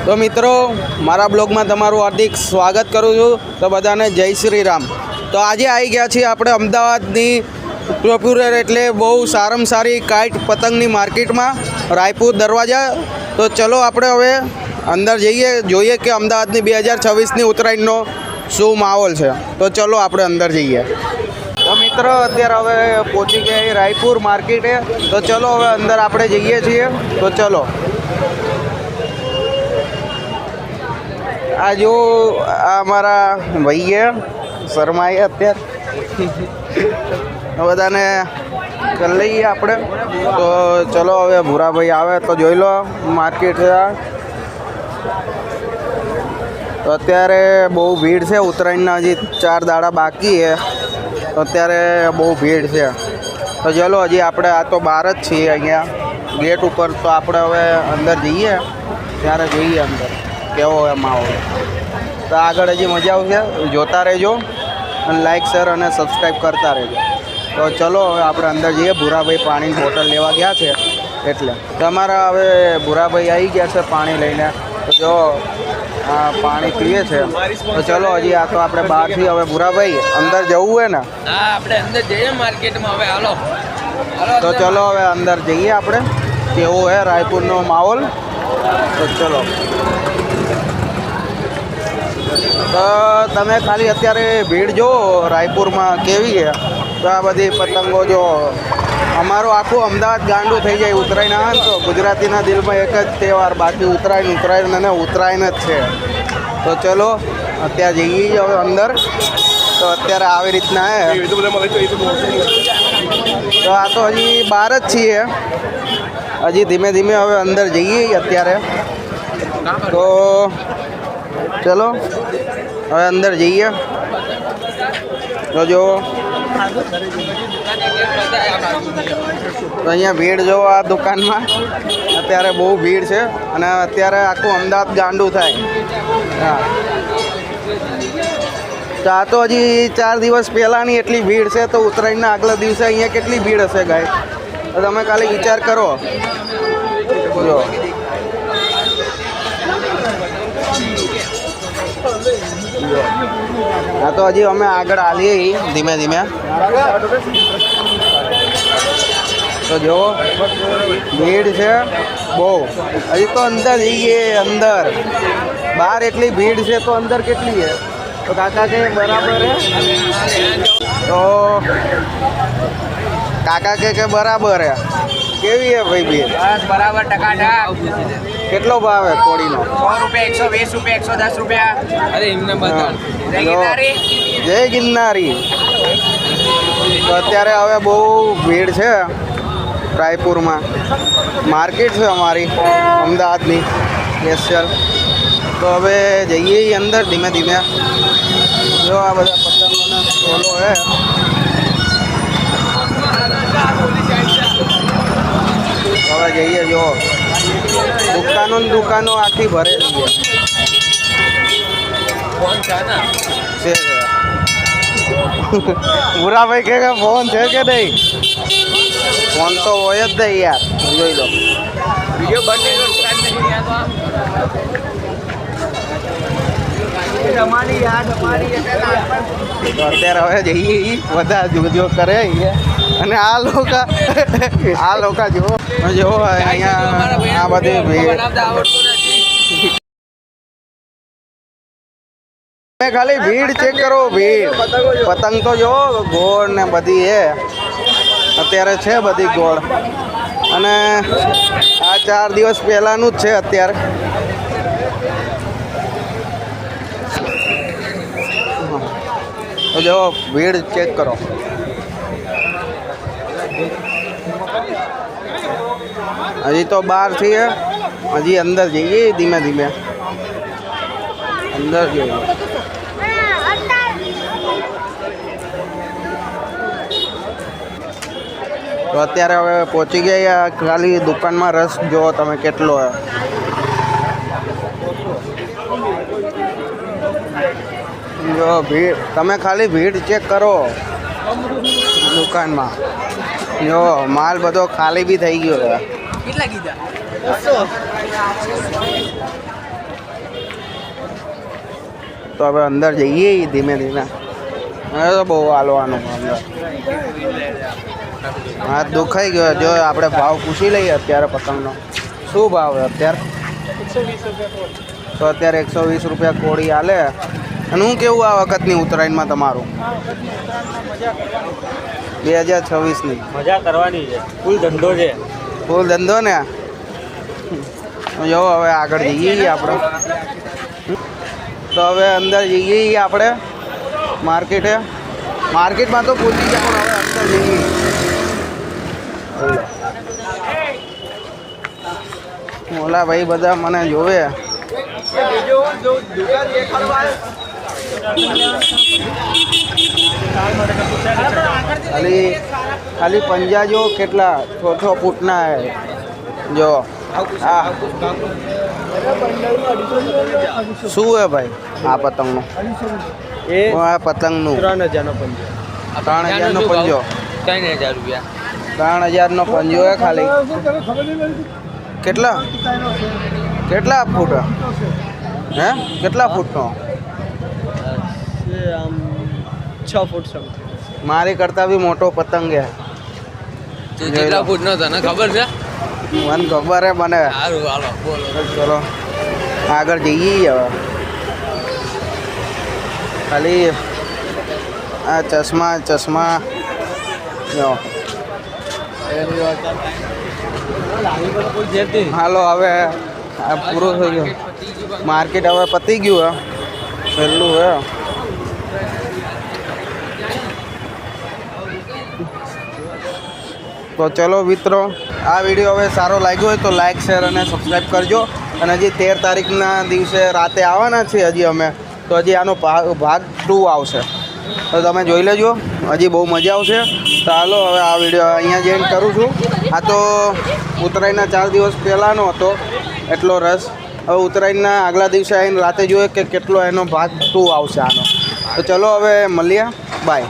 તો મિત્રો મારા બ્લોગમાં તમારું હાર્દિક સ્વાગત કરું છું. તો બધાને જય શ્રી રામ. તો આજે આવી ગયા છીએ આપણે અમદાવાદની પોપ્યુલર એટલે બહુ સારામાં સારી કાઇટ પતંગની માર્કેટમાં રાયપુર દરવાજા. તો ચલો આપણે હવે અંદર જઈએ, જોઈએ કે અમદાવાદની 2026ની ઉત્તરાયણનો શું માહોલ છે. તો ચલો આપણે અંદર જઈએ. તો મિત્રો અત્યારે હવે પહોંચી ગયા રાયપુર માર્કેટે. તો ચલો હવે અંદર આપણે જઈએ છીએ. તો ચલો આ જો અમારા ભાઈએ શર્માએ અત્યારે બધાને કરી લઈએ આપણે. તો ચલો હવે ભૂરાભાઈ આવે તો જોઈ લો માર્કેટ છે. તો અત્યારે બહુ ભીડ છે. ઉત્તરાયણના હજી 4 દાડા બાકી છે. તો અત્યારે બહુ ભીડ છે. તો ચલો હજી આપણે આ તો બહાર જ છીએ અહીંયા ગેટ ઉપર. તો આપણે હવે અંદર જઈએ ત્યારે જોઈએ અંદર કેવો હોય માહોલ. તો આગળ હજી મજા આવશે, જોતા રહેજો અને લાઈક શેર અને સબસ્ક્રાઈબ કરતા રહેજો. તો ચલો હવે આપણે અંદર જઈએ. ભૂરાભાઈ પાણીની બોટલ લેવા ગયા છે એટલે. તો અમારા હવે ભૂરાભાઈ આવી ગયા છે પાણી લઈને. તો જો પાણી પીએ છે. તો ચલો હજી આ તો આપણે બહારથી હવે ભૂરાભાઈ અંદર જવું હોય ને, આપણે અંદર જઈએ માર્કેટમાં. હવે હાલો તો ચલો હવે અંદર જઈએ આપણે કેવો હે રાયપુરનો માહોલ. તો ચલો. તો તમે ખાલી અત્યારે ભીડ જો રાયપુરમાં કેવી છે. તો આ બધી પતંગો જો અમારું આખું અમદાવાદ ગાંડું થઈ જાય. ઉત્તરાયણ આવે ને તો ગુજરાતીના દિલમાં એક જ તહેવાર, બાકી ઉત્તરાયણ અને ઉત્તરાયણ જ છે. તો ચલો અત્યારે જઈએ હવે અંદર. તો અત્યારે આવી રીતના હે. તો આ તો હજી બહાર જ છીએ, હજી ધીમે ધીમે હવે અંદર જઈએ અત્યારે. તો ચલો હવે અંદર જઈએ. તો જો તો અહીંયા ભીડ જો આ દુકાનમાં અત્યારે બહુ ભીડ છે અને અત્યારે આખું અમદાવાદ ગાંડું થાય. હા, તો આ તો હજી 4 દિવસ પહેલાંની એટલી ભીડ છે. તો ઉત્તરાયણના આગલા દિવસે અહીંયા કેટલી ભીડ હશે ગાય. તો તમે ખાલી વિચાર કરો. જો હા, તો હજી અમે આગળ આવીએ ધીમે ધીમે. તો જો ભીડ છે બહુ. હજી તો અંદર જઈએ. અંદર બહાર એટલી ભીડ છે તો અંદર કેટલી છે. તો કાકા કે બરાબર હે. તો કાકા કે બરાબર હે. કેવી હે ભાઈ ભીડ? બરાબર ટકાટક. કેટલો ભાવ હે કોળીનો? 100 રૂપિયા, 120 રૂપિયા, 110 રૂપિયા. અરે એમને બતા. જય ગિરનારી. તો અત્યારે હવે બહુ ભીડ છે રાયપુરમાં. માર્કેટ છે અમારી અમદાવાદની સ્પેશિયલ. તો હવે જઈએ અંદર ધીમે ધીમે. જો આ બધા પતંગોના સ્ટોલો છે. હવે જઈએ. જો દુકાનો આખી ભરેલી છે. ભૂરાભાઈ કે ફોન છે કે નહીં? ફોન તો હોય જ નહીં યાર. જોઈ લો વિડીયો બંધ. તો અત્યારે હવે જઈએ બધા જો કરે. અને આ લોકો જો અહીંયા આ બધી ભીડ. ખાલી ભીડ ચેક કરો. ભીડ પતંગ તો જો ગોળ ને બધી છે અત્યારે છે બધી ગોળ. અને આ 4 દિવસ પહેલાંનું જ છે અત્યારે. તો જો ભીડ ચેક કરો. હજી તો બહાર છીએ, હજી અંદર જઈએ ધીમે ધીમે. અંદર જઈએ. તો અત્યારે હવે પહોંચી ગયા. ખાલી દુકાનમાં રસ જુઓ તમે કેટલો હે. જો ભીડ, તમે ખાલી ભીડ ચેક કરો દુકાનમાં. જો માલ બધો ખાલી બી થઈ ગયો છે. કેટલા કીધા? તો હવે અંદર જઈએ ધીમે ધીમે. હવે તો બહુ હાલવાનું અંદર. હાથ દુખાઈ ગયો. જો આપણે ભાવ પૂછી લઈએ અત્યારે પતંગનો. શું ભાવ છે અત્યારે? તો અત્યારે 120 રૂપિયા કોળી હાલે. અને હું કેવું આ વખતની ઉત્તરાયણમાં તમારું? 2026ની મજા કરવાની છે, ફૂલ ધંધો છે. ફૂલ ધંધો ને. જો હવે આગળ જઈએ આપણે. તો હવે અંદર જઈએ આપણે માર્કેટે. માર્કેટમાં તો પૂછી જાય પણ હવે અંદર જઈએ. ઓલા ભાઈ બધા મને જોવે. ખાલી પંજા જો કેટલા 6 ફૂટના હે. જો આ શું હે ભાઈ આ પતંગનું? એ આ પતંગનું 3000નો પંજો. 3000નો પંજો. 3000 રૂપિયા. 3000નો પંજો હે ખાલી. કેટલા કેટલા ફૂટ હે? કેટલા ફૂટનો? આમ 6 ફૂટ સમથિંગ. મારી કરતાં બી મોટો પતંગ છે. કેટલા ફૂટનો તને ખબર છે? મને ખબર હે મને. સારું હાલો બોલો. ચલો આગળ જઈએ હવે. ખાલી આ ચશ્મા જો. હાલો હવે આ પૂરું થઈ ગયું. માર્કેટ હવે પતી ગયું હે. છેલ્લું હે. તો ચલો મિત્રો, આ વિડીયો હવે સારો લાગ્યો હોય તો લાઈક શેર અને સબસ્ક્રાઈબ કરજો. અને હજી 13 તારીખના દિવસે રાતે આવવાના છે હજી અમે. તો હજી આનો ભાગ 2 આવશે તો તમે જોઈ લેજો. હજી બહુ મજા આવશે. તો હાલો હવે આ વિડીયો અહીંયા જ એન્ડ કરું છું. આ તો ઉત્તરાયણના 4 દિવસ પહેલાંનો હતો એટલો રસ. હવે ઉત્તરાયણના આગલા દિવસે આવીને રાતે જોઈએ કે કેટલો એનો ભાગ 2 આવશે આનો. તો ચલો હવે મળીએ. બાય.